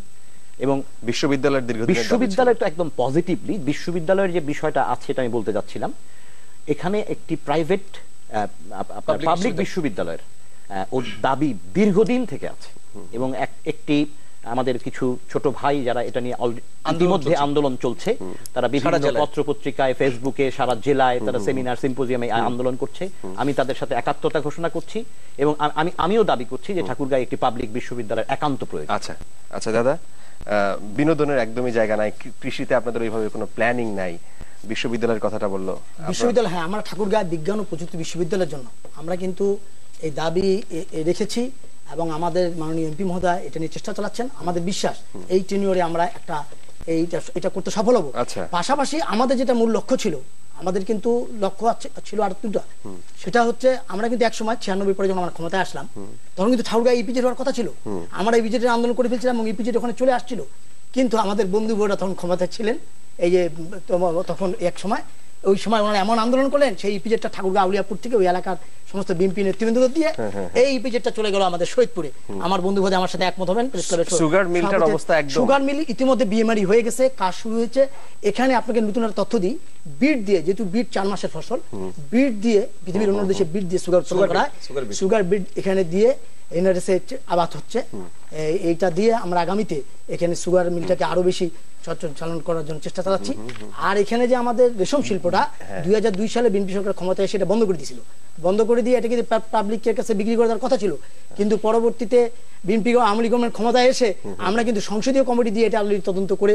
[SPEAKER 3] এবং বিশ্ববিদ্যালয় তো একদম পজিটিভলি, বিশ্ববিদ্যালয়ের যে বিষয়টা আছে এটা আমি বলতে যাচ্ছিলাম, এখানে একটি প্রাইভেট পাবলিক বিশ্ববিদ্যালয়ের ও দাবি দীর্ঘদিন থেকে আছে এবং একটি আমাদের কিছু ছোট ভাই যারা এটা নিয়ে ইতিমধ্যে আন্দোলন চলছে, তারা বিভিন্ন পত্র পত্রিকায়, ফেসবুকে, সারা জেলায় তারা সেমিনার সিম্পোজিয়ামে আন্দোলন করছে। আমি তাদের সাথে একাত্মতা ঘোষণা করছি এবং আমিও দাবি করছি যে ঠাকুরগাঁও একটি পাবলিক বিশ্ববিদ্যালয়ের একান্ত প্রয়োজন।
[SPEAKER 1] আচ্ছা আচ্ছা দাদা, বিনোদনের একদমই জায়গা নাই, কৃষিতে আপনাদের ওইভাবে কোনো প্ল্যানিং নাই, বিশ্ববিদ্যালয়ের কথাটা বললো
[SPEAKER 2] বিশ্ববিদ্যালয়। হ্যাঁ, আমরা ঠাকুরগাঁও বিজ্ঞান ও প্রযুক্তি বিশ্ববিদ্যালয়ের জন্য আমরা কিন্তু এই দাবি রেখেছি এবং আমাদের মাননীয় এমপি মহোদয় এটা নিয়ে চেষ্টা চালাচ্ছেন। আমাদের বিশ্বাস এই টেনিয়রে আমরা এটা করতে সফল হব। পাশাপাশি আমাদের যেটা মূল লক্ষ্য ছিল, আমাদের কিন্তু লক্ষ্য ছিল আর দুটা। সেটা হচ্ছে আমরা কিন্তু এক সময় 96 পরে যখন আমরা ক্ষমতায় আসলাম, তখন কিন্তু ঠাকুরগাঁও ইপিজেড হওয়ার কথা ছিল। আমরা ইপিজেডের আন্দোলন করে ফেলছিলাম এবং ইপিজেড ওখানে চলে আসছিল, কিন্তু আমাদের বন্ধু বোরা তখন ক্ষমতায় ছিলেন। এই যে তখন এক সময় ওই সময় ওনারা এমন আন্দোলন করলেন, সেই ইপিজেডটা ঠাকুরগাঁও আউলিয়াপুর থেকে ওই এলাকার সমস্ত বিএনপি নেতৃবৃন্দ দিয়ে এই ইপিজেডটা চলে গেল আমাদের শহীদপুরে। আমার বন্ধু বোধহয় আমার সাথে একমত হবেন।
[SPEAKER 1] সুগার মিলটার অবস্থা একদম,
[SPEAKER 2] সুগার মিল ইতিমধ্যে বিএমআরই হয়ে গেছে, কাজ শুরু হয়েছে। এখানে আপনাকে নতুন একটা তথ্য দিই, বিট দিয়ে, যেহেতু বিট 4 মাসের ফসল, বিট দিয়ে পৃথিবীর অন্য দেশে বিট দিয়ে সুগার উৎপাদন করা হয়, সুগার বিট এখানে দিয়ে এনআরএসে আবাদ হচ্ছে। এইটা দিয়ে আমরা আগামীতে এখানে সুগার মিলটাকে আরো বেশি সঞ্চালন করার জন্য চেষ্টা চালাচ্ছি। আর এখানে যে আমাদের রেশম শিল্পটা 2002 সালে বিএনপি সরকার ক্ষমতায় এসে এটা বন্ধ করে দিয়েছিল, বন্ধ করে দিয়ে এটাকে পাবলিকের কাছে বিক্রি করে দেওয়ার কথা ছিল। কিন্তু পরবর্তীতে বিএনপি আওয়ামী লীগ গভর্নমেন্ট ক্ষমতায় এসে আমরা কিন্তু সংসদীয় কমিটি দিয়ে এটা অলরেডি তদন্ত করে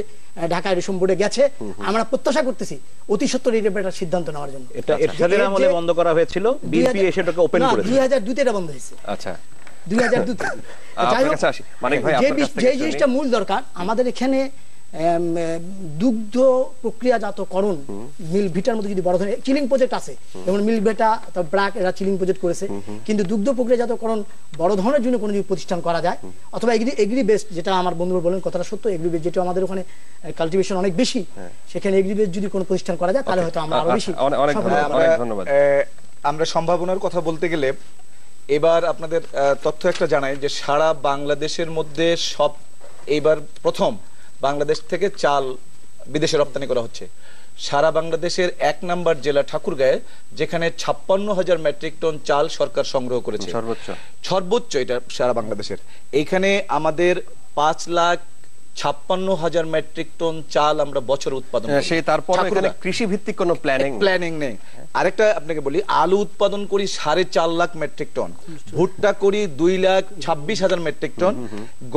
[SPEAKER 2] ঢাকায় রেশম বোর্ডে গেছে। আমরা প্রত্যাশা করতেছি অতি সত্বর এটা সিদ্ধান্ত নেওয়ার জন্য।
[SPEAKER 3] এটা এরশাদের আমলে বন্ধ করা হয়েছিল, বিএনপি এসে এটাকে ওপেন করেছে।
[SPEAKER 2] 2002 তে এটা বন্ধ হয়েছে।
[SPEAKER 1] আচ্ছা,
[SPEAKER 2] 2002 তে। যাই হোক, যে জিনিসটা মূল দরকার আমাদের এখানে দুগ্ধ প্রক্রিয়াজাতকরণ মিল ভিটার মধ্যে যদি বড় ধরনের চিলিং প্রজেক্ট আছে, যেমন মিল ভিটা, ব্র্যাক, এরা চিলিং প্রজেক্ট করেছে, কিন্তু দুগ্ধ প্রক্রিয়াজাতকরণ বড় ধরনের জন্য কোনো যদি প্রতিষ্ঠান করা যায়, অথবা এগ্রি বেস্ট, যেটা আমার বন্ধু বলেন কথাটা সত্য, এগ্রি বেস্ট যেটা আমাদের ওখানে কালটিভেশন অনেক বেশি, সেখানে এগ্রি বেস্ট যদি কোনো প্রতিষ্ঠান করা যায় তাহলে হয়তো আমরা আরো বেশি।
[SPEAKER 1] অনেক ধন্যবাদ।
[SPEAKER 4] আমরা সম্ভাবনার কথা বলতে গেলে এবার আপনাদের তথ্য একটা জানাই যে সারা বাংলাদেশের মধ্যে এইবার প্রথম বাংলাদেশ থেকে চাল বিদেশে রপ্তানি করা হচ্ছে। সারা বাংলাদেশের 1 নম্বর জেলা ঠাকুরগাঁয়ে, যেখানে 56,000 মেট্রিক টন চাল সরকার সংগ্রহ করেছে, সর্বোচ্চ এটা সারা বাংলাদেশের। এইখানে আমাদের 5,56,000 মেট্রিক টন চাল আমরা বছর উৎপাদন করি।
[SPEAKER 1] সেই তারপর এখানে কৃষি ভিত্তিক কোনো প্ল্যানিং
[SPEAKER 4] নেই। আরেকটা আপনাকে বলি, আলু উৎপাদন করি 4.5 লাখ মেট্রিক টন, ভুট্টা করি 2,26,000 মেট্রিক টন,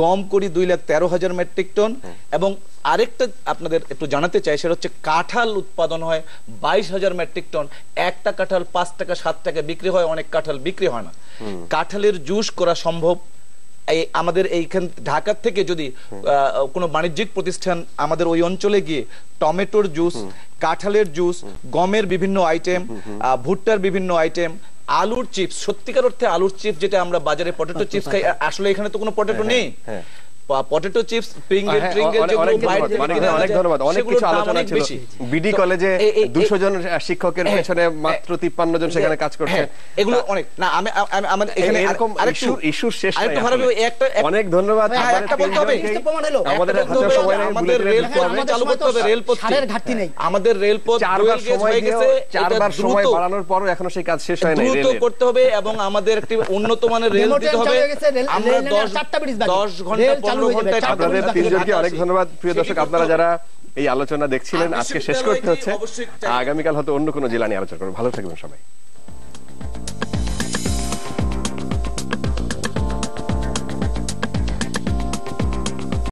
[SPEAKER 4] গম করি 2,13,000 মেট্রিক টন, এবং আরেকটা আপনাদের একটু জানাতে চাই, সেটা হচ্ছে কাঁঠাল উৎপাদন হয় 22,000 মেট্রিক টন। একটা কাঁঠাল 5 টাকা 7 টাকা বিক্রি হয়, অনেক কাঁঠাল বিক্রি হয় না। কাঁঠালের জুস করা সম্ভব। আমাদের এইখান ঢাকা থেকে যদি কোনো বাণিজ্যিক প্রতিষ্ঠান আমাদের ওই অঞ্চলে গিয়ে টমেটোর জুস, কাঁঠালের জুস, গমের বিভিন্ন আইটেম, ভুট্টার বিভিন্ন আইটেম, আলুর চিপস, সত্যিকার অর্থে আলুর চিপস যেটা আমরা বাজারে পটেটো চিপস খাই, আসলে এখানে তো কোনো পটেটো নেই। পটেটো চিপস, অনেক ধন্যবাদ। অনেক কিছু আলোচনা ছিল। বিডি কলেজে 200 জন শিক্ষকের পেছনে মাত্র 53 জন সেখানে কাজ করছে। এগুলো অনেক না, আমি আমাদের এখানে এরকম ইস্যু শেষ নাই। অনেক ধন্যবাদ। আমাদের হাতে সময় নেই, আমাদের রেলপথ চালু করতে হবে। রেলপথ ছাড়ের ঘাটতি নেই, আমাদের রেলপথ 4বার সময় গেছে, 4বার সময় বাড়ানোর পরও এখনো সেই কাজ শেষ হয় নাই। দ্রুত করতে হবে এবং আমাদের একটি উন্নত মানের রেল দিতে হবে। আমরা 10 ঘন্টা আপনাদের তিনজনকে অনেক ধন্যবাদ। প্রিয় দর্শক, আপনারা যারা এই আলোচনা দেখছিলেন, আজকে শেষ করতে হচ্ছে, আগামীকাল হয়তো অন্য কোনো জেলা নিয়ে আলোচনা করবো। ভালো থাকবেন সবাই।